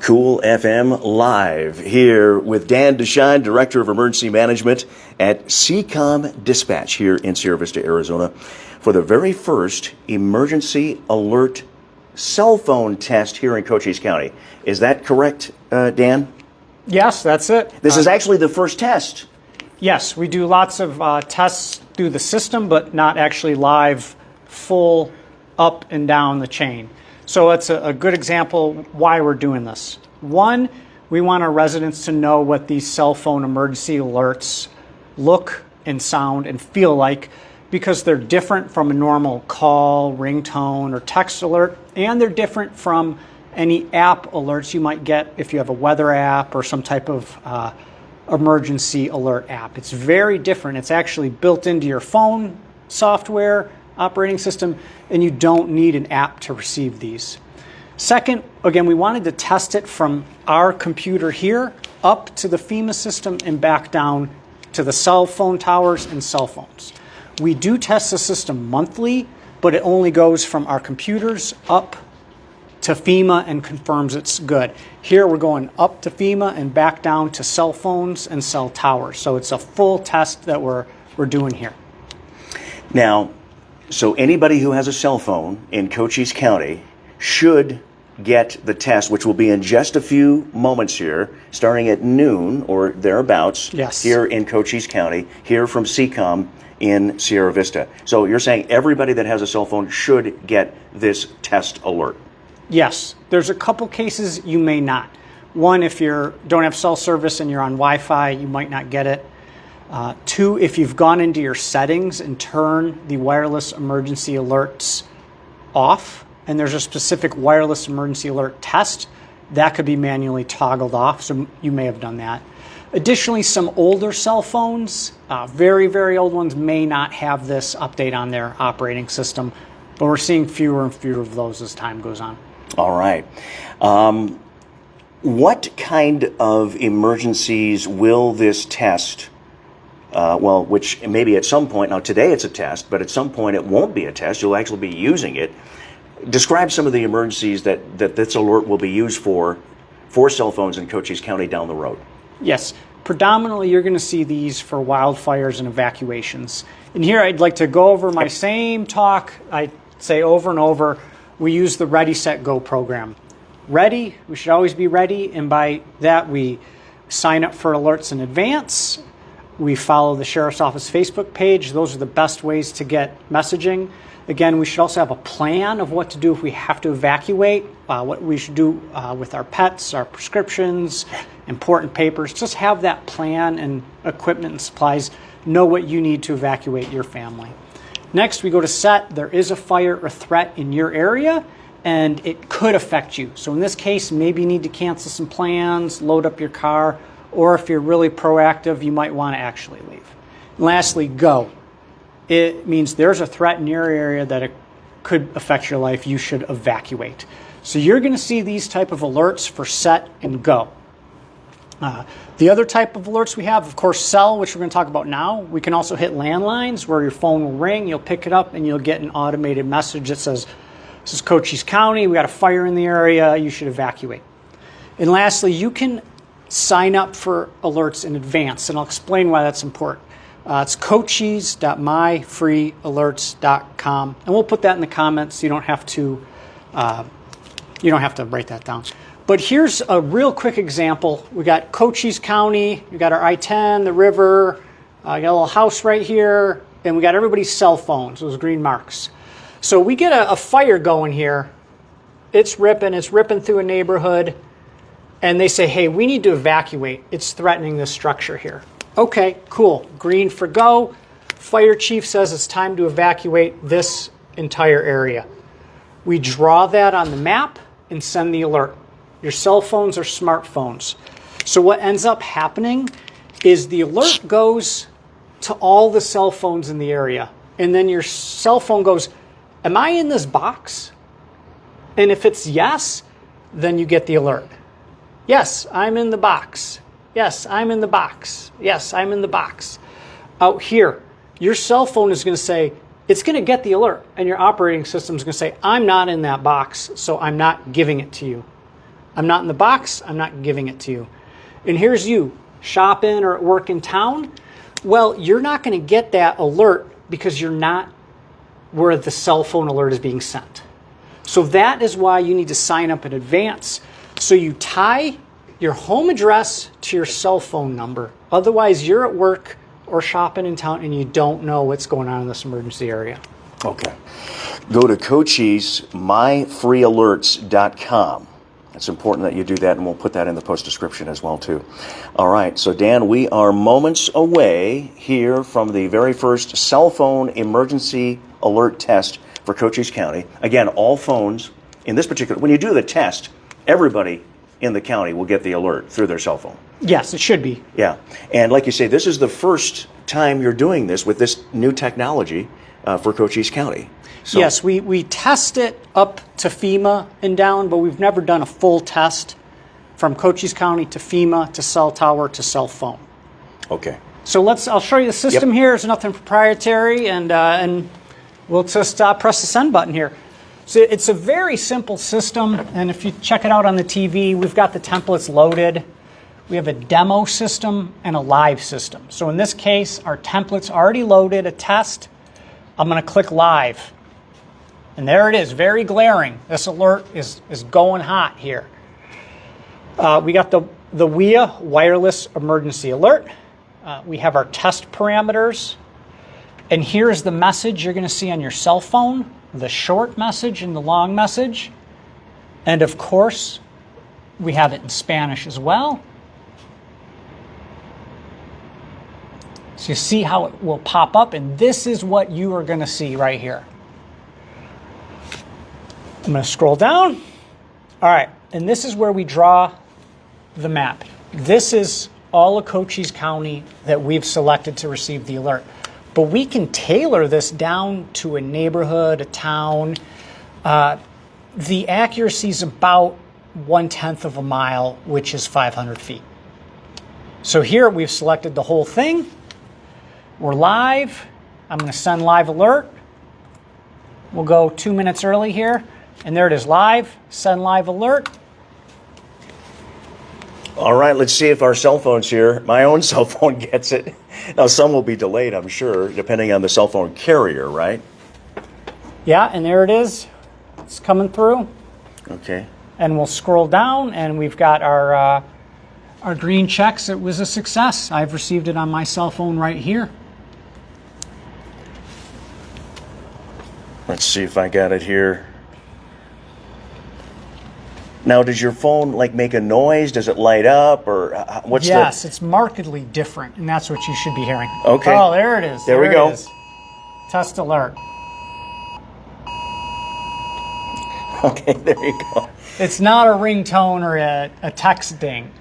Cool FM live here with Dan DeShine, Director of Emergency Management at CCOM Dispatch here in Sierra Vista, Arizona, for the very first emergency alert cell phone test here in Cochise County. Is that correct, Dan? Yes, that's it. This is actually the first test. Yes, we do lots of tests through the system, but not actually live, full up and down the chain. So it's a good example why we're doing this. One, we want our residents to know what these cell phone emergency alerts look and sound and feel like, because they're different from a normal call, ringtone, or text alert, and they're different from any app alerts you might get if you have a weather app or some type of emergency alert app. It's very different. It's actually built into your phone software operating system, and you don't need an app to receive these. Second, again, we wanted to test it from our computer here up to the FEMA system and back down to the cell phone towers and cell phones. We do test the system monthly, but it only goes from our computers up to FEMA and confirms it's good. Here we're going up to FEMA and back down to cell phones and cell towers. So it's a full test that we're doing here. Now, so anybody who has a cell phone in Cochise County should get the test, which will be in just a few moments here, starting at noon or thereabouts. Yes. Here in Cochise County, here from CCOM in Sierra Vista. So you're saying everybody that has a cell phone should get this test alert? Yes. There's a couple cases you may not. One, if you don't have cell service and you're on Wi-Fi, you might not get it. Two, if you've gone into your settings and turn the wireless emergency alerts off, and there's a specific wireless emergency alert test, that could be manually toggled off, so you may have done that. Additionally, some older cell phones, very, very old ones, may not have this update on their operating system, but we're seeing fewer and fewer of those as time goes on. All right. What kind of emergencies will this test which maybe at some point, now today it's a test, but at some point it won't be a test, you'll actually be using it. Describe some of the emergencies that this alert will be used for cell phones in Cochise County down the road. Yes, predominantly you're going to see these for wildfires and evacuations. And here I'd like to go over my same talk I say over and over. We use the Ready, Set, Go program. Ready, we should always be ready, and by that we sign up for alerts in advance. We follow the Sheriff's Office Facebook page. Those are the best ways to get messaging. Again, we should also have a plan of what to do if we have to evacuate, what we should do with our pets, our prescriptions, important papers. Just have that plan and equipment and supplies. Know what you need to evacuate your family. Next, we go to set. There is a fire or threat in your area, and it could affect you. So in this case, maybe you need to cancel some plans, load up your car, or if you're really proactive, you might want to actually leave. And lastly, go. It means there's a threat in your area that it could affect your life. You should evacuate. So you're going to see these type of alerts for set and go. The other type of alerts we have, of course, cell, which we're going to talk about now. We can also hit landlines where your phone will ring. You'll pick it up and you'll get an automated message that says, this is Cochise County. We got a fire in the area. You should evacuate. And lastly, you can sign up for alerts in advance, and I'll explain why that's important. It's cochise.myfreealerts.com, and we'll put that in the comments so you don't have to write that down. But here's a real quick example. We got Cochise County, we got our I-10, the river, got a little house right here, and we got everybody's cell phones, those green marks. So we get a fire going here. It's ripping through a neighborhood. And they say, hey, we need to evacuate. It's threatening this structure here. Okay, cool. Green for go. Fire chief says it's time to evacuate this entire area. We draw that on the map and send the alert. Your cell phones are smartphones. So what ends up happening is the alert goes to all the cell phones in the area. And then your cell phone goes, am I in this box? And if it's yes, then you get the alert. Yes, I'm in the box. Yes, I'm in the box. Yes, I'm in the box. Out here, your cell phone is going to say, it's going to get the alert, and your operating system is going to say, I'm not in that box, so I'm not giving it to you. I'm not in the box, I'm not giving it to you. And here's you, shopping or at work in town. Well, you're not going to get that alert because you're not where the cell phone alert is being sent. So that is why you need to sign up in advance. So you tie your home address to your cell phone number. Otherwise, you're at work or shopping in town and you don't know what's going on in this emergency area. Okay. Go to CochiseMyFreeAlerts.com. It's important that you do that, and we'll put that in the post description as well, too. All right, so Dan, we are moments away here from the very first cell phone emergency alert test for Cochise County. Again, all phones in this particular, when you do the test, everybody in the county will get the alert through their cell phone. Yes, it should be. Yeah, and like you say, this is the first time you're doing this with this new technology for Cochise County. So, yes, we test it up to FEMA and down, but we've never done a full test from Cochise County to FEMA to cell tower to cell phone. Okay. So I'll show you the system here. It's nothing proprietary, and we'll just press the send button here. So it's a very simple system, and if you check it out on the TV, we've got the templates loaded. We have a demo system and a live system. So in this case, our template's already loaded, a test. I'm going to click live. And there it is, very glaring. This alert is going hot here. We got the WIA wireless emergency alert. We have our test parameters. And here's the message you're going to see on your cell phone, the short message and the long message. And of course, we have it in Spanish as well. So you see how it will pop up, and this is what you are going to see right here. I'm going to scroll down. All right, and this is where we draw the map. This is all of Cochise County that we've selected to receive the alert. But we can tailor this down to a neighborhood, a town. The accuracy is about 1/10 of a mile, which is 500 feet. So here we've selected the whole thing. We're live. I'm going to send live alert. We'll go 2 minutes early here. And there it is, live, send live alert. All right, let's see if our cell phones here, my own cell phone gets it. Now, some will be delayed, I'm sure, depending on the cell phone carrier, right? Yeah, and there it is. It's coming through. Okay. And we'll scroll down, and we've got our green checks. It was a success. I've received it on my cell phone right here. Let's see if I got it here. Now, does your phone make a noise? Does it light up, or what's Yes, it's markedly different, and that's what you should be hearing. Okay. Oh, there it is. There we go. It is. Test alert. Okay, there you go. It's not a ringtone or a text ding,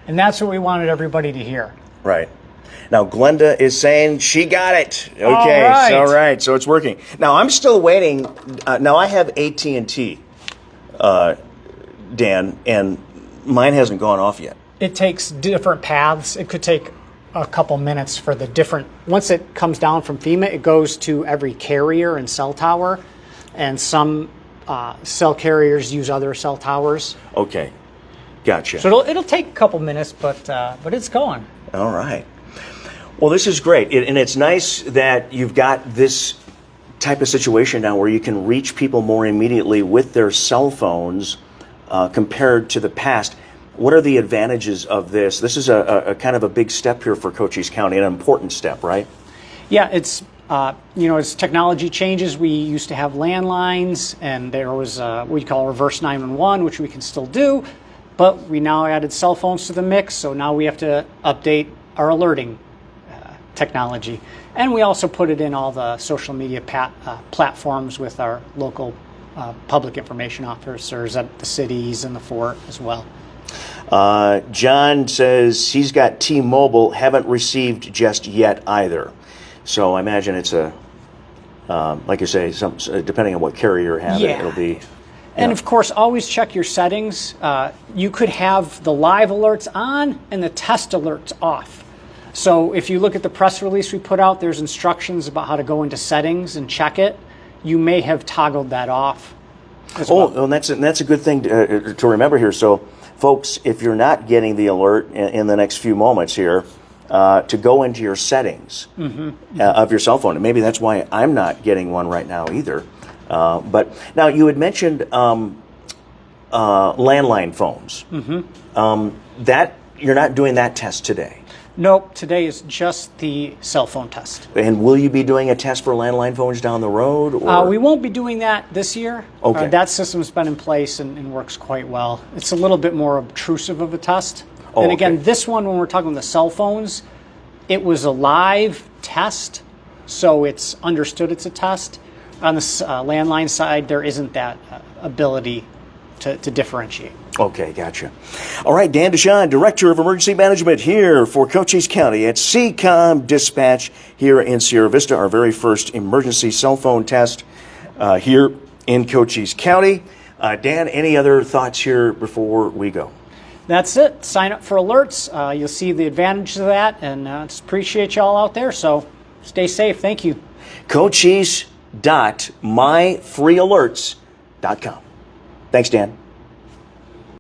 and that's what we wanted everybody to hear. Right. Now, Glenda is saying she got it. Okay, All right. So it's working. Now, I'm still waiting. Now, I have AT&T, Dan, and mine hasn't gone off yet. It takes different paths. It could take a couple minutes for the different. Once it comes down from FEMA, it goes to every carrier and cell tower, and some cell carriers use other cell towers. Okay, gotcha. So it'll take a couple minutes, but it's going. All right. Well, this is great, and it's nice that you've got this type of situation now where you can reach people more immediately with their cell phones compared to the past. What are the advantages of this? This is a kind of a big step here for Cochise County, an important step, right? Yeah, it's as technology changes, we used to have landlines, and there was what we call reverse 911, which we can still do, but we now added cell phones to the mix, so now we have to update our alerting technology. And we also put it in all the social media platforms with our local public information officers at the cities and the fort as well. John says he's got T-Mobile, haven't received just yet either. So I imagine it's like you say, depending on what carrier you have, it'll be. And of course, always check your settings. You could have the live alerts on and the test alerts off. So if you look at the press release we put out, there's instructions about how to go into settings and check it. You may have toggled that off as well. Oh, and that's a good thing to remember here. So, folks, if you're not getting the alert in the next few moments here, to go into your settings of your cell phone. And maybe that's why I'm not getting one right now either. But now you had mentioned landline phones. That you're not doing that test today. Nope, today is just the cell phone test. And will you be doing a test for landline phones down the road? Or? We won't be doing that this year. Okay. That system's been in place and works quite well. It's a little bit more obtrusive of a test. Oh, and again, okay. this one, when we're talking about the cell phones, it was a live test, so it's understood it's a test. On the landline side, there isn't that ability to differentiate. Okay, gotcha. All right, Dan DeShawn, Director of Emergency Management here for Cochise County at CCOM Dispatch here in Sierra Vista, our very first emergency cell phone test here in Cochise County. Dan, any other thoughts here before we go? That's it. Sign up for alerts. You'll see the advantages of that, and just appreciate y'all out there. So stay safe. Thank you. Cochise.myfreealerts.com. Thanks, Dan.